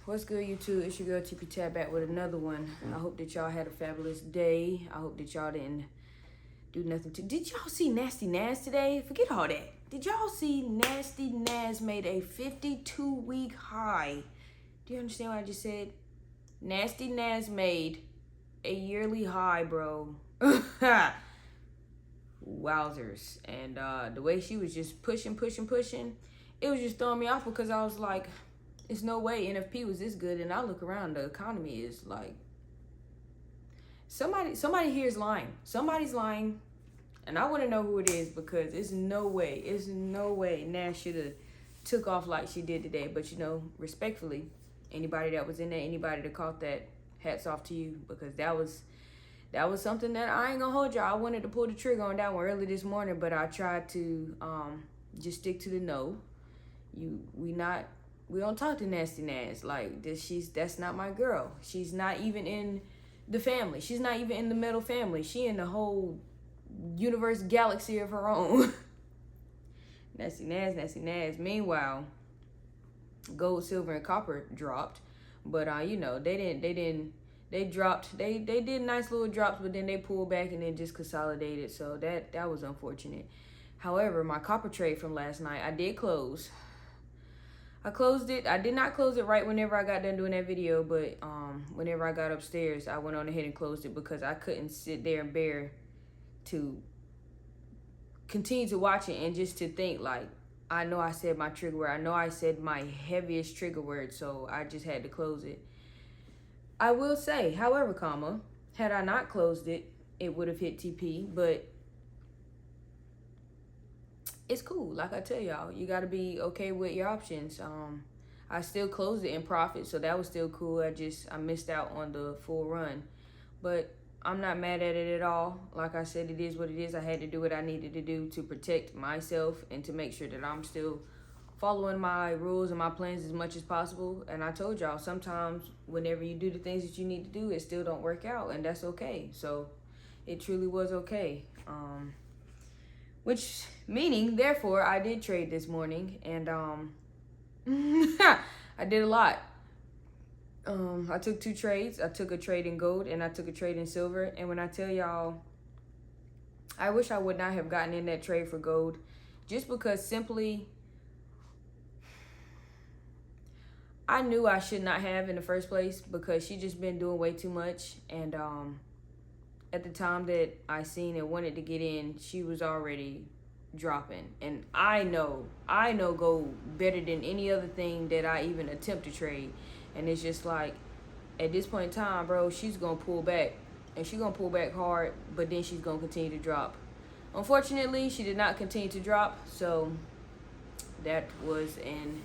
What's good, YouTube? It's your girl TP Tab back with another one. I hope that y'all had a fabulous day. I hope that y'all didn't do nothing to. Did y'all see Nasty Naz today? Forget all that. Did y'all see Nasty Naz made a 52-week high? Do you understand what I just said? Nasty Naz made a yearly high, bro. Wowzers. And the way she was just pushing, it was just throwing me off because I was like, there's no way NFP was this good. And I look around, the economy is like, somebody here is lying. Somebody's lying. And I want to know who it is because it's no way Naz should have took off like she did today. But you know, respectfully, anybody that was in there, anybody that caught that, hats off to you, because that was something that I ain't gonna hold y'all. I wanted to pull the trigger on that one early this morning, but I tried to just stick to the no. We don't talk to Nasty Naz like this. That's not my girl. She's not even in the family. She's not even in the metal family. She in the whole universe galaxy of her own. Nasty Naz. Meanwhile, gold, silver, and copper dropped, but you know, they did nice little drops, but then they pulled back and then just consolidated. So that was unfortunate. However, my copper trade from last night, I did close. I closed it. I did not close it right whenever I got done doing that video, but whenever I got upstairs, I went on ahead and closed it because I couldn't sit there and bear to continue to watch it and just to think like, I know I said my trigger word. I know I said my heaviest trigger word, so I just had to close it. I will say, however, had I not closed it, it would have hit TP, but it's cool. Like I tell y'all, you got to be okay with your options. I still closed it in profit, so that was still cool. I missed out on the full run, but I'm not mad at it at all. Like I said, it is what it is. I had to do what I needed to do to protect myself and to make sure that I'm still following my rules and my plans as much as possible. And I told y'all, sometimes whenever you do the things that you need to do, it still don't work out, and that's okay. So it truly was okay. Which meaning, therefore, I did trade this morning, and I did a lot. I took 2 trades. I took a trade in gold and I took a trade in silver. And when I tell y'all, I wish I would not have gotten in that trade for gold, just because simply I knew I should not have in the first place, because she just been doing way too much. And at the time that I seen and wanted to get in, she was already dropping. And I know gold better than any other thing that I even attempt to trade. And it's just like, at this point in time, bro, she's gonna pull back, and she's gonna pull back hard, but then she's gonna continue to drop. Unfortunately, she did not continue to drop, so that was an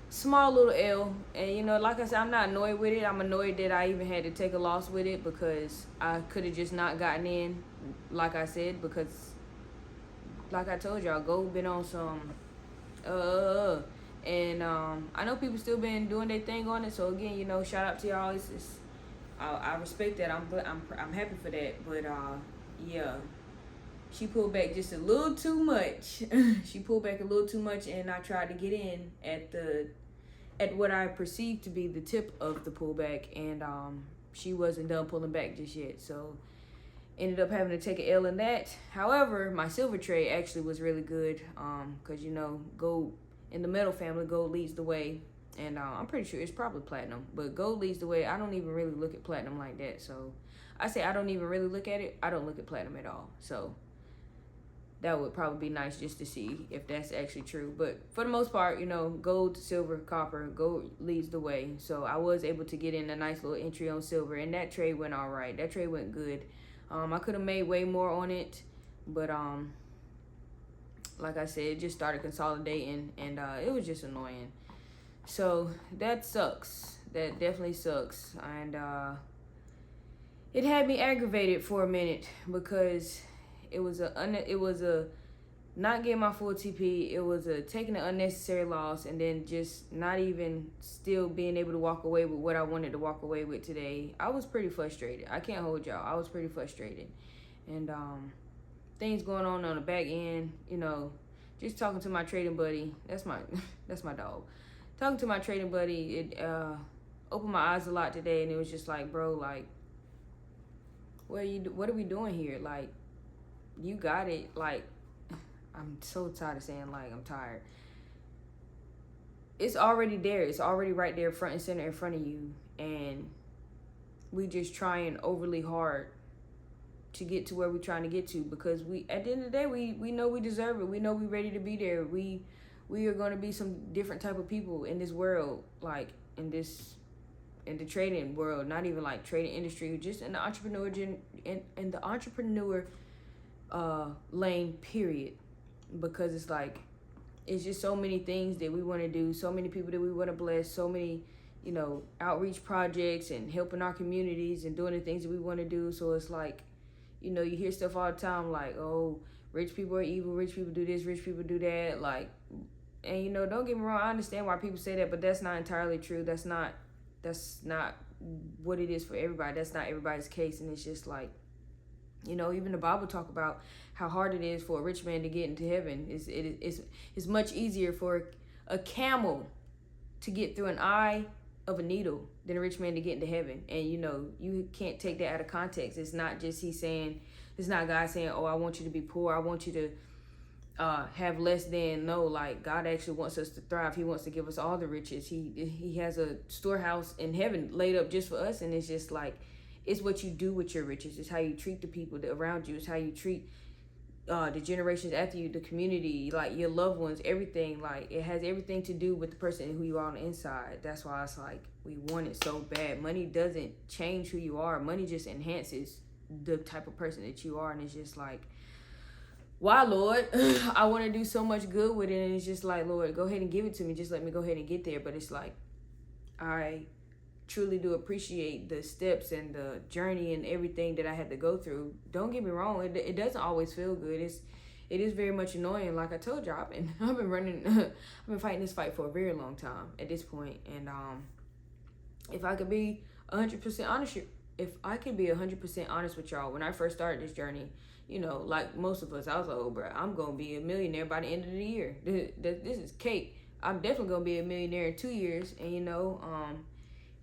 small little L. And you know, like I said, I'm not annoyed with it. I'm annoyed that I even had to take a loss with it, because I could have just not gotten in, like I said, because like I told y'all, gold been on some and I know people still been doing their thing on it. So again, you know, shout out to y'all. I respect that. I'm happy for that. But yeah, she pulled back just a little too much. She pulled back a little too much, and I tried to get in at what I perceived to be the tip of the pullback, and she wasn't done pulling back just yet. So ended up having to take an L in that. However, my silver trade actually was really good, because you know, gold in the metal family, gold leads the way, and I'm pretty sure it's probably platinum, but gold leads the way. I don't even really look at platinum like that, so I say I don't even really look at it. I don't look at platinum at all, so that would probably be nice just to see if that's actually true. But for the most part, you know, gold, silver, copper, gold leads the way. So I was able to get in a nice little entry on silver, and that trade went all right. That trade went good. I could have made way more on it, but like I said, it just started consolidating, and it was just annoying. So that sucks. That definitely sucks. And it had me aggravated for a minute, because it was a not getting my full TP. It was a taking an unnecessary loss, and then just not even still being able to walk away with what I wanted to walk away with today. I was pretty frustrated. I can't hold y'all. I was pretty frustrated. And things going on the back end, you know, just talking to my trading buddy. That's my dog. Talking to my trading buddy, opened my eyes a lot today, and it was just like, bro, like, what are we doing here? Like, you got it. Like, I'm so tired of saying, like, I'm tired. It's already there. It's already right there, front and center in front of you. And we just trying overly hard to get to where we're trying to get to, because we, at the end of the day, we know we deserve it. We know we're ready to be there. We are going to be some different type of people in this world, like in the trading world, not even like trading industry, just in the entrepreneur in the entrepreneur lane, period. Because it's like, it's just so many things that we want to do, so many people that we want to bless, so many, you know, outreach projects and helping our communities and doing the things that we want to do. So it's like, you know, you hear stuff all the time like, oh, rich people are evil, rich people do this, rich people do that. Like, and you know, don't get me wrong, I understand why people say that, but that's not entirely true. That's not what it is for everybody. That's not everybody's case. And it's just like, you know, even the Bible talk about how hard it is for a rich man to get into heaven. It's much easier for a camel to get through an eye of a needle than a rich man to get into heaven. And you know, you can't take that out of context. It's not just it's not God saying, oh, I want you to be poor, I want you to have less than. No, like, God actually wants us to thrive. He wants to give us all the riches. He has a storehouse in heaven laid up just for us. And it's just like, it's what you do with your riches. It's how you treat the people around you. It's how you treat the generations after you, the community, like your loved ones, everything. Like, it has everything to do with the person and who you are on the inside. That's why it's like, we want it so bad. Money doesn't change who you are. Money just enhances the type of person that you are. And it's just like, why, Lord? I want to do so much good with it. And it's just like, Lord, go ahead and give it to me. Just let me go ahead and get there. But it's like, I truly do appreciate the steps and the journey and everything that I had to go through. Don't get me wrong, it doesn't always feel good. It is very much annoying. Like I told you, I've been fighting this fight for a very long time at this point. And if I could be 100% honest, with y'all, when I first started this journey, you know, like most of us, I was like, oh, bro, I'm gonna be a millionaire by the end of the year. This is cake. I'm definitely gonna be a millionaire in 2 years. And you know,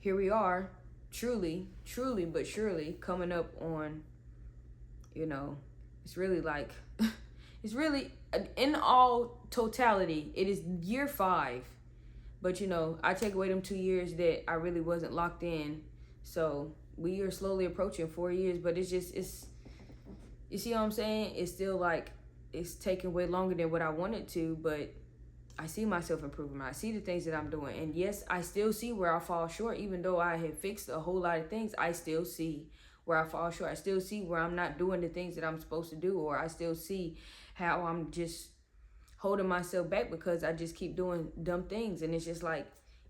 here we are, truly, but surely coming up on, you know, it's really like, it's really, in all totality, it is year 5. But, you know, I take away them 2 years that I really wasn't locked in. So we are slowly approaching 4 years, but it's just, you see what I'm saying? It's still like, it's taking way longer than what I wanted to, but I see myself improving. I see the things that I'm doing. And yes, I still see where I fall short. Even though I have fixed a whole lot of things, I still see where I fall short. I still see where I'm not doing the things that I'm supposed to do. Or I still see how I'm just holding myself back because I just keep doing dumb things. And it's just like,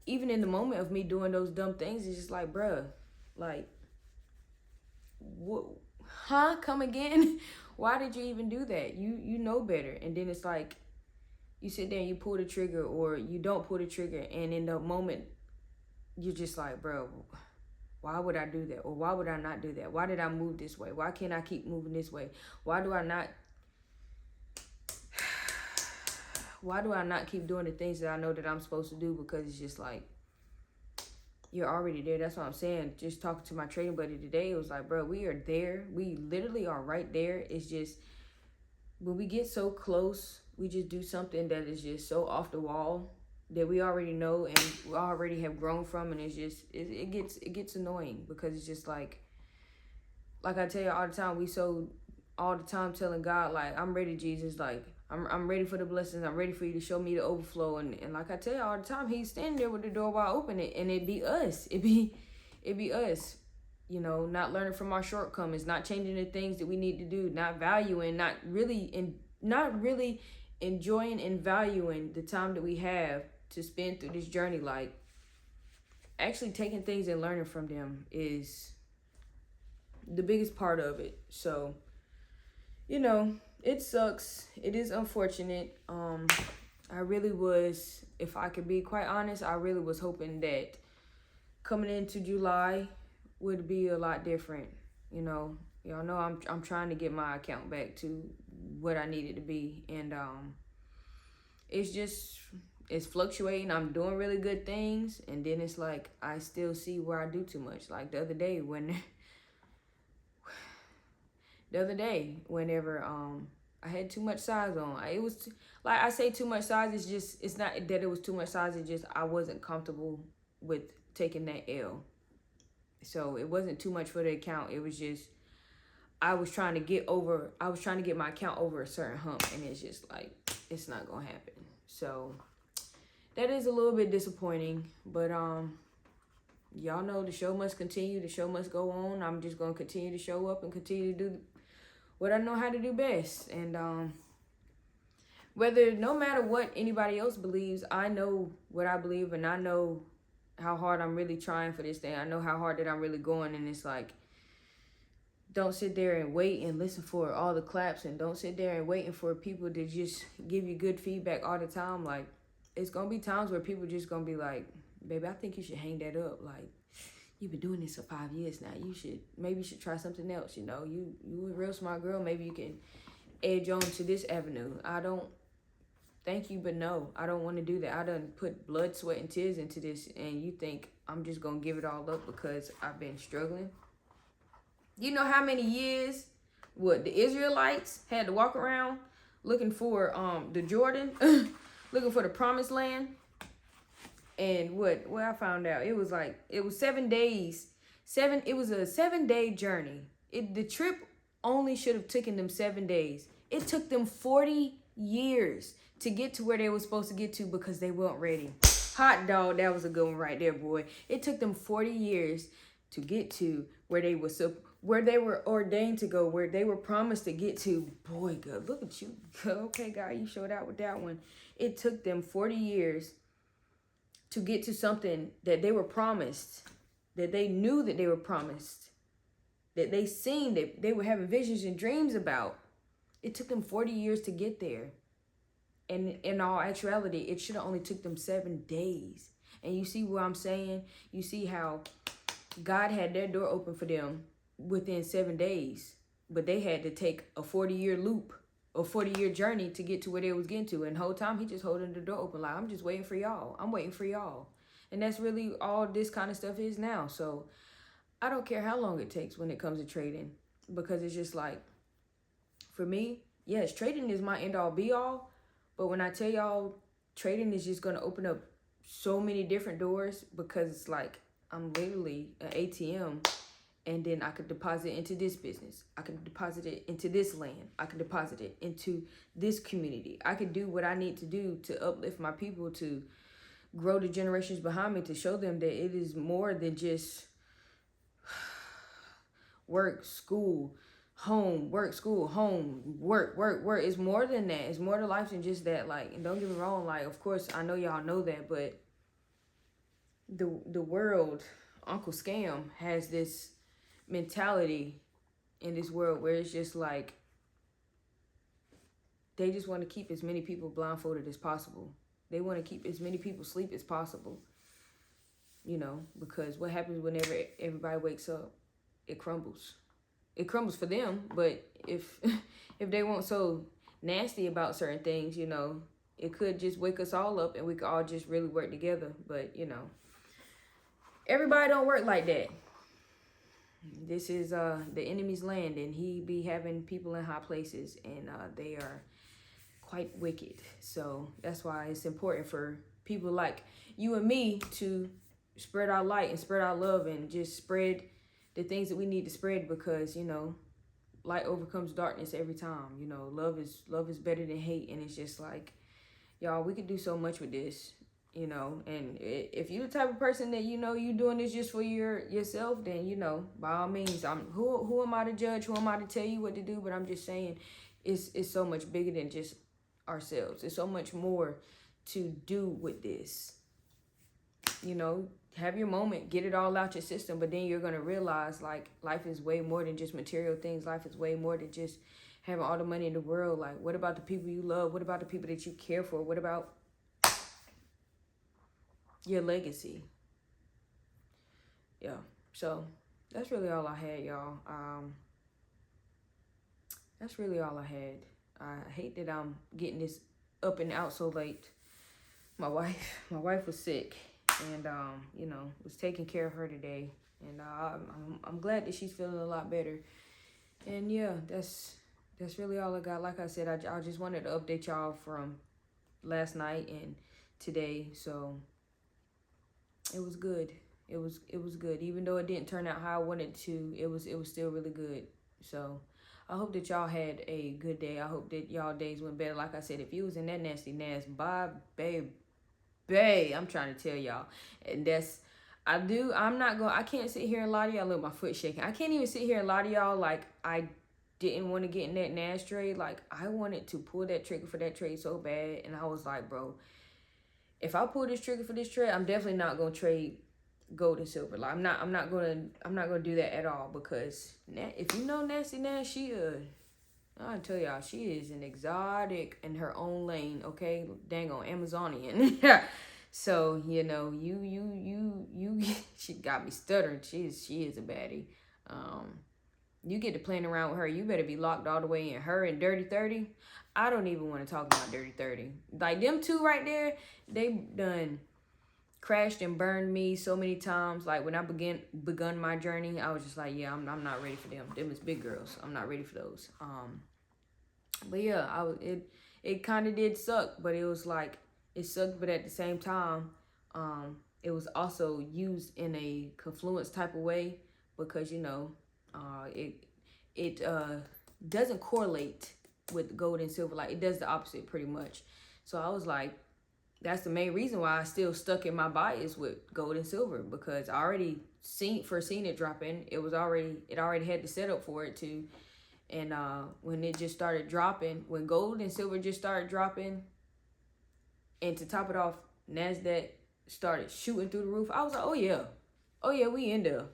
even in the moment of me doing those dumb things, it's just like, bruh, like, what? Huh? Come again? Why did you even do that? You know better. And then it's like, you sit there and you pull the trigger, or you don't pull the trigger, and in the moment, you're just like, bro, why would I do that? Or why would I not do that? Why did I move this way? Why can't I keep moving this way? Why do I not keep doing the things that I know that I'm supposed to do? Because it's just like, you're already there. That's what I'm saying. Just talking to my trading buddy today, it was like, bro, we are there. We literally are right there. It's just, when we get so close, we just do something that is just so off the wall that we already know and we already have grown from, and it's just, it gets annoying, because it's just like I tell you all the time, we so all the time telling God, like, I'm ready, Jesus, like, I'm ready for the blessings, I'm ready for you to show me the overflow, and like I tell you all the time, he's standing there with the door wide open, and it be us, it be us, you know, not learning from our shortcomings, not changing the things that we need to do, not valuing, not really enjoying and valuing the time that we have to spend through this journey. Like, actually taking things and learning from them is the biggest part of it. So, you know, it sucks. It is unfortunate. I really was, if I could be quite honest, I really was hoping that coming into July would be a lot different. You know, y'all know I'm trying to get my account back to what I needed to be, and it's just, it's fluctuating. I'm doing really good things, and then it's like I still see where I do too much. Like the other day whenever I had too much size on. It was like I say too much size. It's not that it was too much size. It's just I wasn't comfortable with taking that L. So it wasn't too much for the account. It was just I was trying to get my account over a certain hump, and it's just like it's not gonna happen. So that is a little bit disappointing, but y'all know the show must continue. The show must go on. I'm just gonna continue to show up and continue to do what I know how to do best. And no matter what anybody else believes, I know what I believe, and I know how hard I'm really trying for this thing. I know how hard that I'm really going, and it's like, don't sit there and wait and listen for all the claps, and don't sit there and waiting for people to just give you good feedback all the time. Like, it's gonna be times where people just gonna be like, baby, I think you should hang that up. Like, you've been doing this for 5 years now. Maybe you should try something else. You know, you a real smart girl. Maybe you can edge on to this avenue. I don't, thank you, but no, I don't want to do that. I done put blood, sweat, and tears into this, and you think I'm just gonna give it all up because I've been struggling? You know how many years the Israelites had to walk around looking for the Jordan, looking for the promised land? And what I found out, it was 7 days. It was a 7-day journey. The trip only should have taken them 7 days. It took them 40 years to get to where they were supposed to get to because they weren't ready. Hot dog, that was a good one right there, boy. It took them 40 years to get to where they were ordained to go, where they were promised to get to. Boy, good, look at you. Okay, God, you showed out with that one. It took them 40 years to get to something that they were promised, that they knew that they were promised, that they seen, that they were having visions and dreams about. It took them 40 years to get there. And in all actuality, it should have only took them 7 days. And you see what I'm saying? You see how God had their door open for them within 7 days, but they had to take a 40-year loop, a 40-year journey to get to where they was getting to. And the whole time he just holding the door open like, I'm just waiting for y'all. I'm waiting for y'all. And that's really all this kind of stuff is now. So I don't care how long it takes when it comes to trading, because it's just like, for me, yes, trading is my end all be all. But when I tell y'all, trading is just going to open up so many different doors, because it's like I'm literally an ATM. And then I could deposit into this business. I could deposit it into this land. I could deposit it into this community. I could do what I need to do to uplift my people, to grow the generations behind me, to show them that it is more than just work, school, home, work, school, home, work. It's more than that. It's more to life than just that. Like, and don't get me wrong, like, of course, I know y'all know that, but the world, Uncle Scam has this mentality in this world where it's just like they just want to keep as many people blindfolded as possible. They want to keep as many people asleep as possible, you know, because what happens whenever everybody wakes up? It crumbles. It crumbles for them, but if they weren't so nasty about certain things, you know, it could just wake us all up and we could all just really work together. But, you know, everybody don't work like that. This is the enemy's land, and he be having people in high places, and they are quite wicked. So that's why it's important for people like you and me to spread our light and spread our love and just spread the things that we need to spread, because, you know, light overcomes darkness every time. You know, love is better than hate, and it's just like, y'all, we could do so much with this. You know, and if you're the type of person that, you know, you doing this just for yourself, then, you know, by all means, who am I to judge? Who am I to tell you what to do? But I'm just saying, it's so much bigger than just ourselves. There's so much more to do with this. You know, have your moment, get it all out your system, but then you're going to realize, like, life is way more than just material things. Life is way more than just having all the money in the world. Like, what about the people you love? What about the people that you care for? What about your legacy? Yeah, so that's really all I had, y'all. That's really all I had. I hate that I'm getting this up and out so late. my wife was sick, and you know, was taking care of her today, and I'm glad that she's feeling a lot better. And yeah, that's really all I got. Like I said, I just wanted to update y'all from last night and today. So it was good. It was good. Even though it didn't turn out how I wanted to, it was still really good. So I hope that y'all had a good day. I hope that y'all days went better. Like I said, if you was in that nasty nest, bye, babe. I'm trying to tell y'all. And I can't sit here and lie to y'all. Look, my foot shaking. I can't even sit here and lie to y'all like I didn't want to get in that Nash trade. Like, I wanted to pull that trigger for that trade so bad. And I was like, bro, if I pull this trigger for this trade, I'm definitely not gonna trade gold and silver. Like, I'm not gonna do that at all, because if you know Nasty Nash, I tell y'all, she is an exotic in her own lane, okay? Dang on Amazonian. So, you know, she got me stuttering. She is a baddie. You get to playing around with her, you better be locked all the way in. Her and Dirty 30, I don't even want to talk about Dirty 30. Like, them two right there, they done crashed and burned me so many times. Like, when I begun my journey, I was just like, yeah, I'm not ready for them. Them is big girls. I'm not ready for those. But yeah, it kind of did suck, but it was like, it sucked, but at the same time, it was also used in a confluence type of way, because, you know, it doesn't correlate with gold and silver. Like, it does the opposite pretty much. So I was like, that's the main reason why I still stuck in my bias with gold and silver, because I already seen it dropping. It already had the setup for it to. And when it just started dropping, when gold and silver just started dropping, and to top it off, NASDAQ started shooting through the roof, I was like, oh yeah, we in there.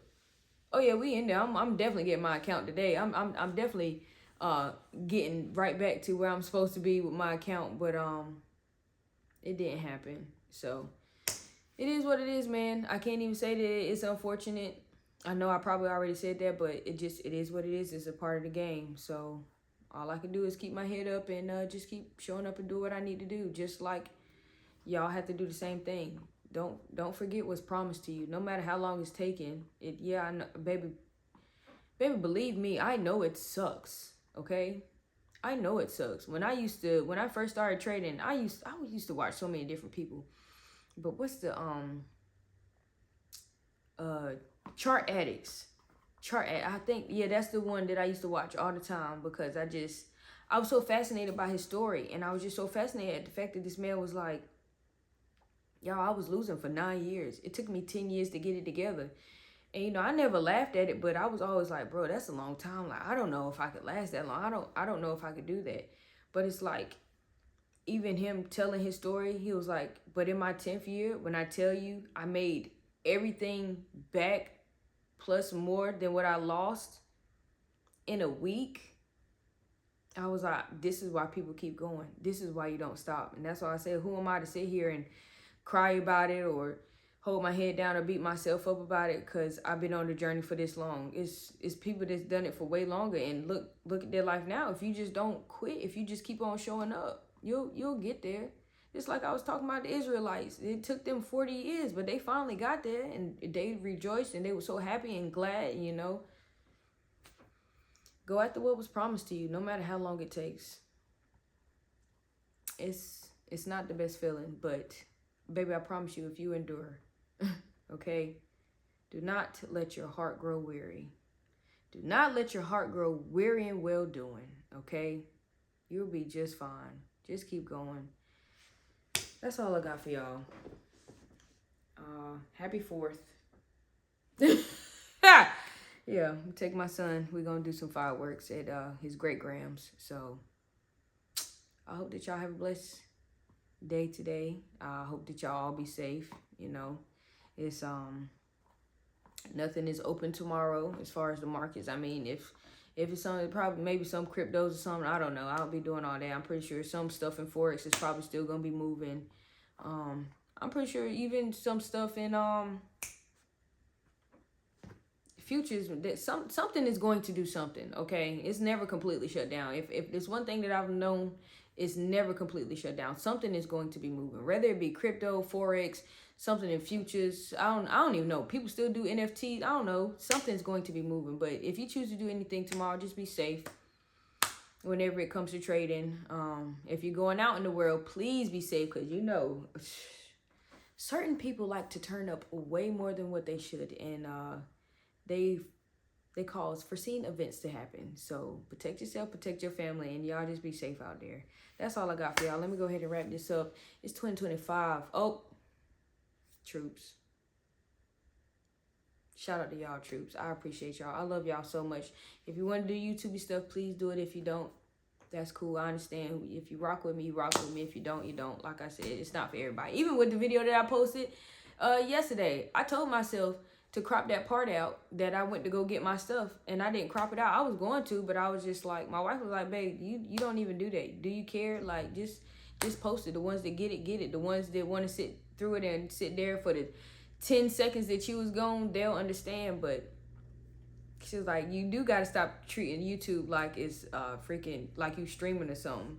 Oh yeah, we in there. I'm definitely getting my account today. I'm definitely getting right back to where I'm supposed to be with my account, but it didn't happen. So it is what it is, man. I can't even say that it's unfortunate. I know I probably already said that, but it is what it is. It's a part of the game. So all I can do is keep my head up and just keep showing up and do what I need to do. Just like y'all have to do the same thing. Don't forget what's promised to you, no matter how long it's taking. I know, baby, believe me, I know it sucks. Okay, I know it sucks. When I first started trading, I used to watch so many different people. But what's the Chart Addicts? I think, yeah, that's the one that I used to watch all the time, because I was so fascinated by his story, and I was just so fascinated at the fact that this man was like, y'all, I was losing for 9 years. It took me 10 years to get it together. And, you know, I never laughed at it, but I was always like, bro, that's a long time. Like, I don't know if I could last that long. I don't know if I could do that. But it's like, even him telling his story, he was like, but in my 10th year, when I tell you I made everything back plus more than what I lost in a week, I was like, this is why people keep going. This is why you don't stop. And that's why I said, who am I to sit here and cry about it or hold my head down or beat myself up about it, because I've been on the journey for this long. It's people that's done it for way longer, and look at their life now. If you just don't quit, if you just keep on showing up, you'll get there. Just like I was talking about the Israelites. It took them 40 years, but they finally got there, and they rejoiced, and they were so happy and glad, you know. Go after what was promised to you, no matter how long it takes. It's not the best feeling, but baby, I promise you, if you endure, okay, do not let your heart grow weary. Do not let your heart grow weary in well doing, okay? You'll be just fine. Just keep going. That's all I got for y'all. Happy 4th. Yeah, take my son. We're going to do some fireworks at his great Grams. So I hope that y'all have a blessed day today. I hope that y'all all be safe. You know, it's nothing is open tomorrow as far as the markets. I mean, if it's something, probably maybe some cryptos or something, I don't know. I don't be doing all that. I'm pretty sure some stuff in Forex is probably still gonna be moving. I'm pretty sure even some stuff in futures, that something is going to do something. Okay, it's never completely shut down. If there's one thing that I've known, it's never completely shut down. Something is going to be moving, whether it be crypto, forex, something in futures. I don't even know. People still do NFTs. I don't know. Something's going to be moving. But if you choose to do anything tomorrow, just be safe whenever it comes to trading. If you're going out in the world, please be safe, because you know certain people like to turn up way more than what they should, and they cause foreseen events to happen. So protect yourself, protect your family, and y'all just be safe out there. That's all I got for y'all. Let me go ahead and wrap this up. It's 2025. Oh, troops. Shout out to y'all, troops. I appreciate y'all. I love y'all so much. If you want to do YouTube stuff, please do it. If you don't, that's cool. I understand. If you rock with me, you rock with me. If you don't, you don't. Like I said, it's not for everybody. Even with the video that I posted yesterday, I told myself to crop that part out that I went to go get my stuff, and I didn't crop it out. I was going to, but I was just like, my wife was like, babe, you don't even do that. Do you care? Like, just post it. The ones that get it, get it. The ones that want to sit through it and sit there for the 10 seconds that you was gone, they'll understand. But she was like, you do got to stop treating YouTube like it's freaking, like you streaming or something.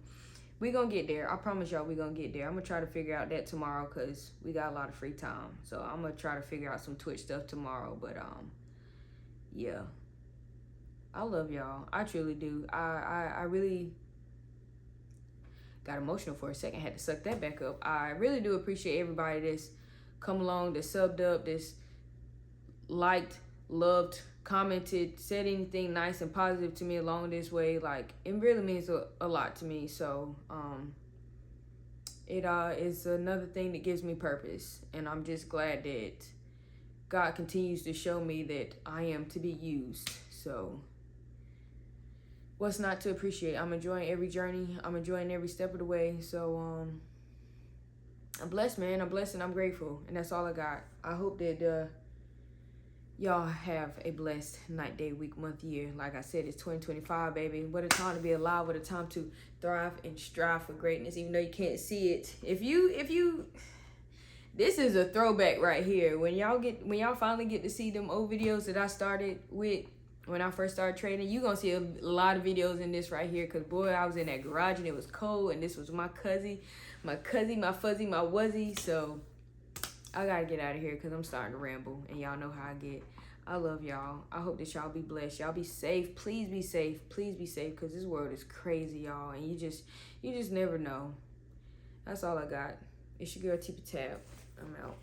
We gonna get there. I promise y'all we gonna get there. I'm gonna try to figure out that tomorrow, because we got a lot of free time. So I'm gonna try to figure out some Twitch stuff tomorrow. But yeah, I love y'all. I truly do. I really got emotional for a second. Had to suck that back up. I really do appreciate everybody that's come along, that subbed up, that's liked, loved, commented, said anything nice and positive to me along this way. Like, it really means a lot to me. So it is another thing that gives me purpose, and I'm just glad that God continues to show me that I am to be used. So what's not to appreciate? I'm enjoying every journey. I'm enjoying every step of the way. So I'm blessed, man. I'm blessed and I'm grateful, and that's all I got. I hope that y'all have a blessed night, day, week, month, year. Like I said, it's 2025, baby. What a time to be alive. What a time to thrive and strive for greatness, even though you can't see it. If you, this is a throwback right here. When y'all finally get to see them old videos that I started with when I first started trading, you gonna see a lot of videos in this right here. Cause boy, I was in that garage and it was cold, and this was my fuzzy, my wuzzy. So I gotta get out of here because I'm starting to ramble, and y'all know how I get. I love y'all. I hope that y'all be blessed. Y'all be safe. Please be safe. Please be safe, because this world is crazy, y'all, and you just never know. That's all I got. It's your girl, Tipa Tab. I'm out.